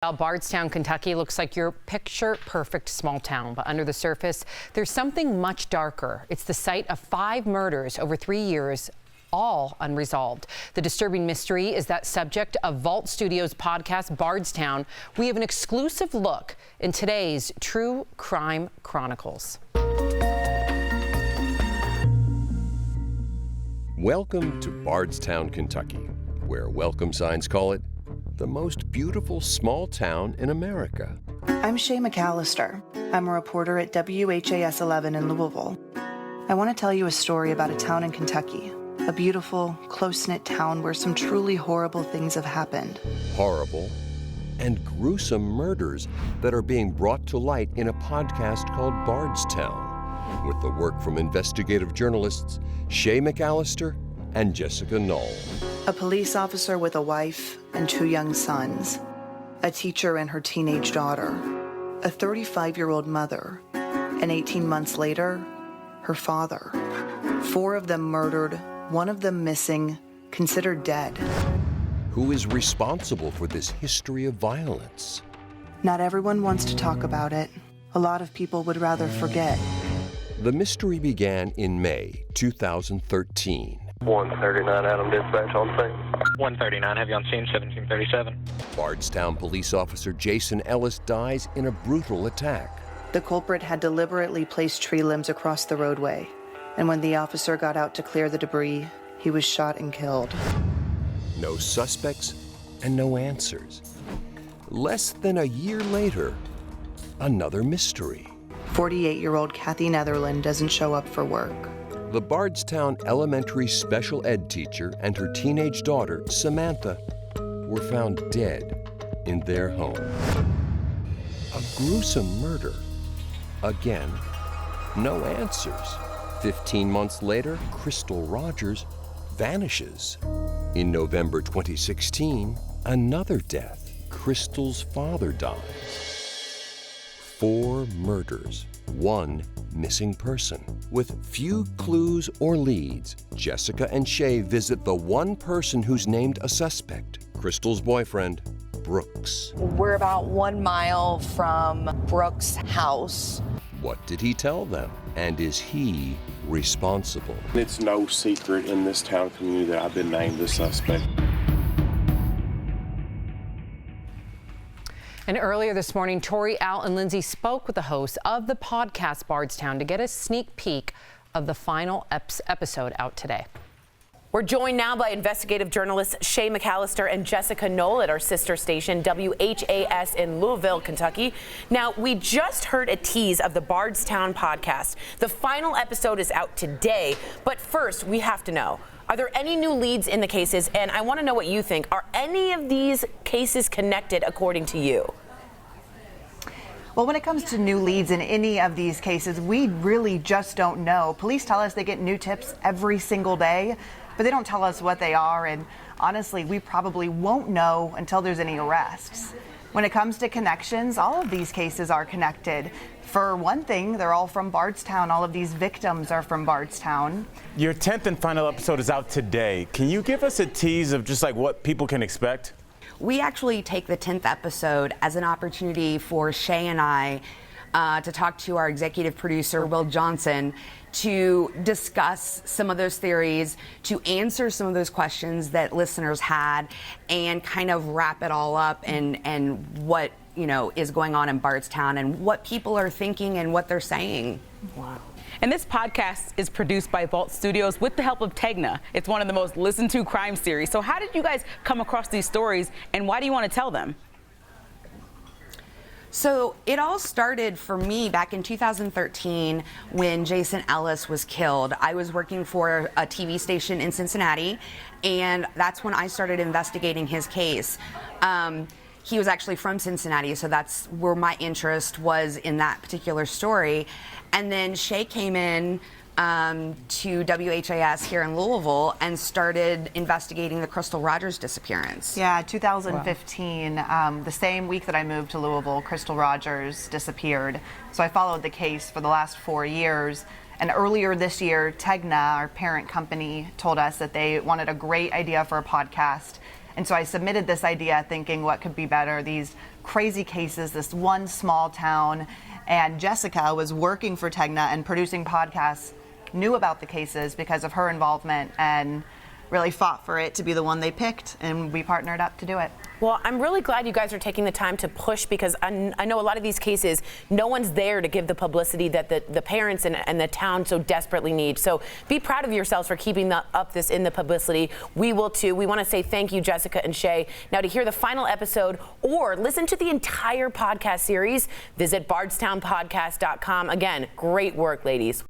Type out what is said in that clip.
Well, Bardstown, Kentucky looks like your picture-perfect small town, but under the surface, there's something much darker. It's the site of 5 murders over 3 years, all unresolved. The disturbing mystery is that subject of Vault Studios' podcast, Bardstown. We have an exclusive look in today's True Crime Chronicles. Welcome to Bardstown, Kentucky, where welcome signs call it the most beautiful small town in America. I'm Shay McAllister. I'm a reporter at WHAS 11 in Louisville. I want to tell you a story about a town in Kentucky, a beautiful, close-knit town where some truly horrible things have happened. Horrible and gruesome murders that are being brought to light in a podcast called Bardstown, with the work from investigative journalists Shay McAllister and Jessica Knoll. A police officer with a wife and 2 young sons, a teacher and her teenage daughter, a 35-year-old mother, and 18 months later, her father. 4 of them murdered, 1 of them missing, considered dead. Who is responsible for this history of violence? Not everyone wants to talk about it. A lot of people would rather forget. The mystery began in May 2013. 139 Adam dispatch on scene. 139, have you on scene, 1737. Bardstown police officer Jason Ellis dies in a brutal attack. The culprit had deliberately placed tree limbs across the roadway, and when the officer got out to clear the debris, he was shot and killed. No suspects and no answers. Less than a year later, another mystery. 48-year-old Kathy Netherland doesn't show up for work. The Bardstown elementary special ed teacher and her teenage daughter, Samantha, were found dead in their home. A gruesome murder. Again, no answers. 15 months later, Crystal Rogers vanishes. In November 2016, another death. Crystal's father dies. 4 murders, 1 missing person. With few clues or leads, Jessica and Shay visit the one person who's named a suspect, Crystal's boyfriend, Brooks. We're about 1 mile from Brooks' house. What did he tell them? And is he responsible? It's no secret in this town community that I've been named the suspect. And earlier this morning, Tori, Al, and Lindsay spoke with the hosts of the podcast Bardstown to get a sneak peek of the final episode out today. We're joined now by investigative journalists Shay McAllister and Jessica Knoll at our sister station, WHAS in Louisville, Kentucky. Now, we just heard a tease of the Bardstown podcast. The final episode is out today, but first, we have to know, are there any new leads in the cases? And I want to know what you think. Are any of these cases connected according to you? Well, when it comes to new leads in any of these cases, we really just don't know. Police tell us they get new tips every single day, but they don't tell us what they are, and honestly, we probably won't know until there's any arrests. When it comes to connections, all of these cases are connected. For one thing, they're all from Bardstown. All of these victims are from Bardstown. Your 10th and final episode is out today. Can you give us a tease of just like what people can expect? We actually take the 10th episode as an opportunity for Shay and I to talk to our executive producer, Will Johnson, to discuss some of those theories, to answer some of those questions that listeners had, and kind of wrap it all up and what is going on in Bardstown and what people are thinking and what they're saying. Wow. And this podcast is produced by Vault Studios with the help of Tegna. It's one of the most listened to crime series. So how did you guys come across these stories, and why do you want to tell them? So it all started for me back in 2013 when Jason Ellis was killed. I was working for a TV station in Cincinnati, and that's when I started investigating his case. He was actually from Cincinnati, so that's where my interest was in that particular story. And then Shay came in to WHAS here in Louisville and started investigating the Crystal Rogers disappearance. Yeah, 2015, the same week that I moved to Louisville, Crystal Rogers disappeared. So I followed the case for the last 4 years. And earlier this year, Tegna, our parent company, told us that they wanted a great idea for a podcast. And so I submitted this idea thinking what could be better, these crazy cases, this one small town. And Jessica was working for Tegna and producing podcasts, knew about the cases because of her involvement, and really fought for it to be the one they picked, and we partnered up to do it. Well, I'm really glad you guys are taking the time to push, because I know a lot of these cases, no one's there to give the publicity that the parents and the town so desperately need. So be proud of yourselves for keeping up this in the publicity. We will too. We want to say thank you, Jessica and Shay. Now, to hear the final episode or listen to the entire podcast series, visit bardstownpodcast.com. Again, great work, ladies.